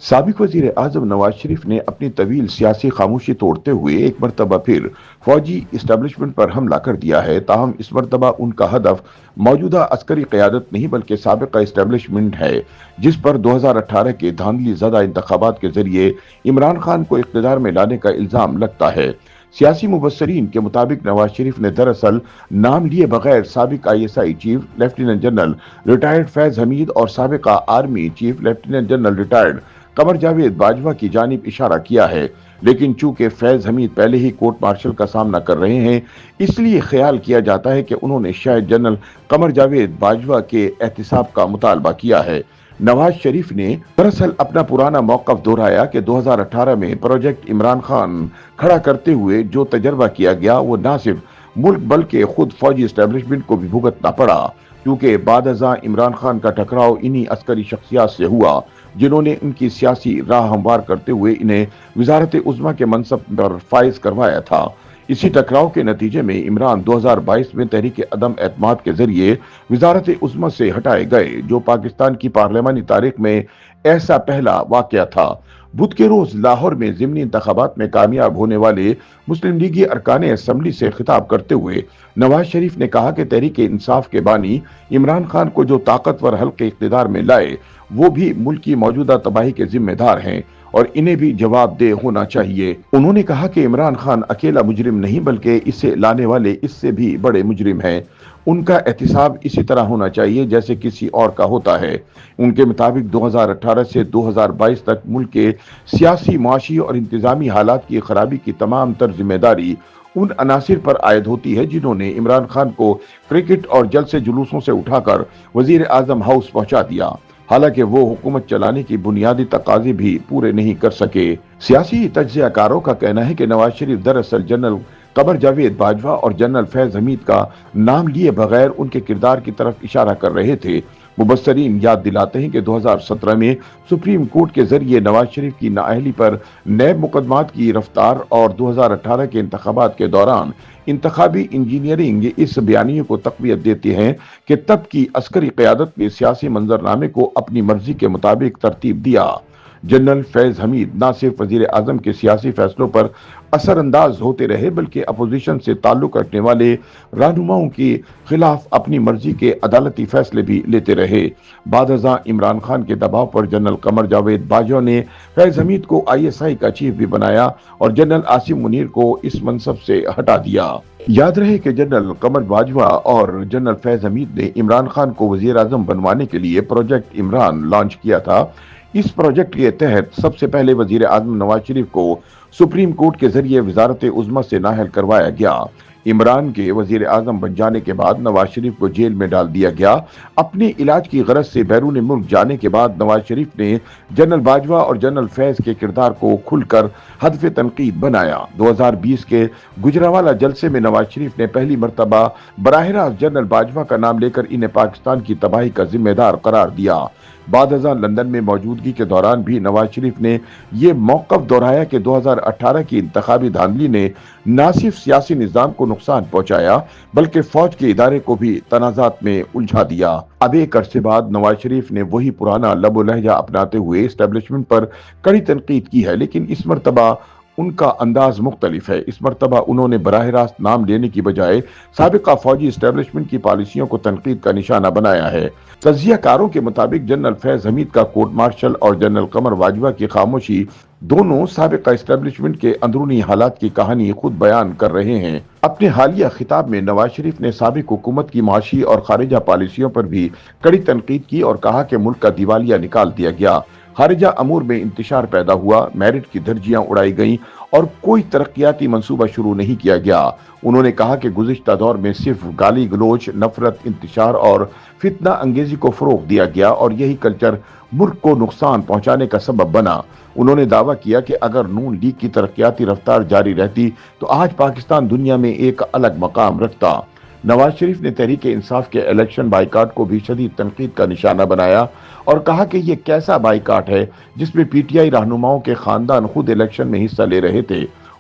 سابق وزیر اعظم نواز شریف نے اپنی طویل سیاسی خاموشی توڑتے ہوئے ایک مرتبہ پھر فوجی اسٹیبلشمنٹ پر حملہ کر دیا ہے، تاہم اس مرتبہ ان کا ہدف موجودہ عسکری قیادت نہیں بلکہ سابقہ اسٹیبلشمنٹ ہے، جس پر 2018 کے دھاندلی زدہ انتخابات کے ذریعے عمران خان کو اقتدار میں لانے کا الزام لگتا ہے۔ سیاسی مبصرین کے مطابق نواز شریف نے دراصل نام لیے بغیر سابق I S I chief lieutenant general retired Faiz Hameed اور سابقہ army chief lieutenant general retired Qamar Javed Bajwa کی جانب اشارہ کیا ہے، لیکن چونکہ فیض حمید پہلے ہی کورٹ مارشل کا سامنا کر رہے ہیں، اس لیے خیال کیا جاتا ہے کہ انہوں نے شاید جنرل قمر جاوید باجوہ کے احتساب کا مطالبہ کیا ہے۔ نواز شریف نے دراصل اپنا پرانا موقف دہرایا کہ 2018 میں پروجیکٹ عمران خان کھڑا کرتے ہوئے جو تجربہ کیا گیا وہ نہ صرف ملک بلکہ خود فوجی اسٹیبلشمنٹ کو بھی بھگتنا پڑا، کیونکہ بعد ازاں عمران خان کا ٹکراؤ انہی عسکری شخصیات سے ہوا جنہوں نے ان کی سیاسی راہ ہموار کرتے ہوئے انہیں وزارت عظمیٰ کے منصب پر فائز کروایا تھا۔ اسی ٹکراؤ کے نتیجے میں عمران 2022 میں تحریک عدم اعتماد کے ذریعے وزارت عظمیٰ سے ہٹائے گئے، جو پاکستان کی پارلیمانی تاریخ میں ایسا پہلا واقعہ تھا۔ بدھ کے روز لاہور میں ضمنی انتخابات میں کامیاب ہونے والے مسلم لیگی ارکان اسمبلی سے خطاب کرتے ہوئے نواز شریف نے کہا کہ تحریک انصاف کے بانی عمران خان کو جو طاقتور حلقے اقتدار میں لائے، وہ بھی ملک کی موجودہ تباہی کے ذمہ دار ہیں اور انہیں بھی جواب دہ ہونا چاہیے۔ انہوں نے کہا کہ عمران خان اکیلا مجرم نہیں بلکہ اسے لانے والے اس سے بھی بڑے مجرم ہیں۔ ان کا احتساب اسی طرح ہونا چاہیے جیسے کسی اور کا ہوتا ہے۔ ان کے مطابق 2018 سے 2022 تک ملک کے سیاسی، معاشی اور انتظامی حالات کی خرابی کی تمام تر ذمہ داری ان عناصر پر عائد ہوتی ہے جنہوں نے عمران خان کو کرکٹ اور جلسے جلوسوں سے اٹھا کر وزیر اعظم ہاؤس پہنچا دیا، حالانکہ وہ حکومت چلانے کی بنیادی تقاضے بھی پورے نہیں کر سکے۔ سیاسی تجزیہ کاروں کا کہنا ہے کہ نواز شریف دراصل جنرل قمر جاوید باجوہ اور جنرل فیض حمید کا نام لیے بغیر ان کے کردار کی طرف اشارہ کر رہے تھے۔ مبصرین یاد دلاتے ہیں کہ 2017 میں سپریم کورٹ کے ذریعے نواز شریف کی نااہلی پر نیب مقدمات کی رفتار اور 2018 کے انتخابات کے دوران انتخابی انجینئرنگ اس بیانیے کو تقویت دیتے ہیں کہ تب کی عسکری قیادت نے سیاسی منظرنامے کو اپنی مرضی کے مطابق ترتیب دیا۔ جنرل فیض حمید نہ صرف وزیر اعظم کے سیاسی فیصلوں پر اثر انداز ہوتے رہے بلکہ اپوزیشن سے تعلق رکھنے والے رہنماؤں کے خلاف اپنی مرضی کے عدالتی فیصلے بھی لیتے رہے۔ بعد ازاں عمران خان کے دباؤ پر جنرل قمر جاوید باجوہ نے فیض حمید کو آئی ایس آئی کا چیف بھی بنایا اور جنرل عاصم منیر کو اس منصب سے ہٹا دیا۔ یاد رہے کہ جنرل قمر باجوہ اور جنرل فیض حمید نے عمران خان کو وزیر اعظم بنوانے کے لیے پروجیکٹ عمران لانچ کیا تھا۔ اس پروجیکٹ کے تحت سب سے پہلے وزیر اعظم نواز شریف کو سپریم کورٹ کے ذریعے وزارت عظمیٰ سے نااہل کروایا گیا۔ عمران کے وزیر اعظم بن جانے کے بعد نواز شریف کو جیل میں ڈال دیا گیا۔ اپنے علاج کی غرض سے بیرون ملک جانے کے بعد نواز شریف نے جنرل باجوہ اور جنرل فیض کے کردار کو کھل کر ہدف تنقید بنایا۔ 2020 کے گجرانوالہ جلسے میں نواز شریف نے پہلی مرتبہ براہ راست جنرل باجوہ کا نام لے کر انہیں پاکستان کی تباہی کا ذمہ دار قرار دیا۔ بعد ازاں لندن میں موجودگی کے دوران بھی نواز شریف نے یہ موقف دہرایا کہ 2018 کی انتخابی دھاندلی نے نہ صرف سیاسی نظام کو نقصان پہنچایا بلکہ فوج کے ادارے کو بھی تنازعات میں الجھا دیا۔ اب ایک عرصے بعد نواز شریف نے وہی پرانا لب و لہجہ اپناتے ہوئے اسٹیبلشمنٹ پر کڑی تنقید کی ہے، لیکن اس مرتبہ ان کا انداز مختلف ہے۔ اس مرتبہ انہوں نے براہ راست نام لینے کی بجائے سابقہ فوجی اسٹیبلشمنٹ کی پالیسیوں کو تنقید کا نشانہ بنایا ہے۔ تجزیہ کاروں کے مطابق جنرل فیض حمید کا کورٹ مارشل اور جنرل قمر باجوہ کی خاموشی دونوں سابقہ اسٹیبلشمنٹ کے اندرونی حالات کی کہانی خود بیان کر رہے ہیں۔ اپنے حالیہ خطاب میں نواز شریف نے سابق حکومت کی معاشی اور خارجہ پالیسیوں پر بھی کڑی تنقید کی اور کہا کہ ملک کا دیوالیہ نکال دیا گیا، خارجہ امور میں انتشار پیدا ہوا، میرٹ کی دھجیاں اڑائی گئیں اور کوئی ترقیاتی منصوبہ شروع نہیں کیا گیا۔ انہوں نے کہا کہ گزشتہ دور میں صرف گالی گلوچ، نفرت، انتشار اور فتنہ انگیزی کو فروغ دیا گیا اور یہی کلچر ملک کو نقصان پہنچانے کا سبب بنا۔ انہوں نے دعویٰ کیا کہ اگر نون لیگ کی ترقیاتی رفتار جاری رہتی تو آج پاکستان دنیا میں ایک الگ مقام رکھتا۔ نواز شریف نے تحریک انصاف کے الیکشن بائیکاٹ کو بھی شدید تنقید کا نشانہ بنایا اور کہا کہ یہ کیسا بائیکاٹ ہے جس میں پی ٹی آئی رہنماؤں کے خاندان خود الیکشن میں حصہ لے رہے تھے۔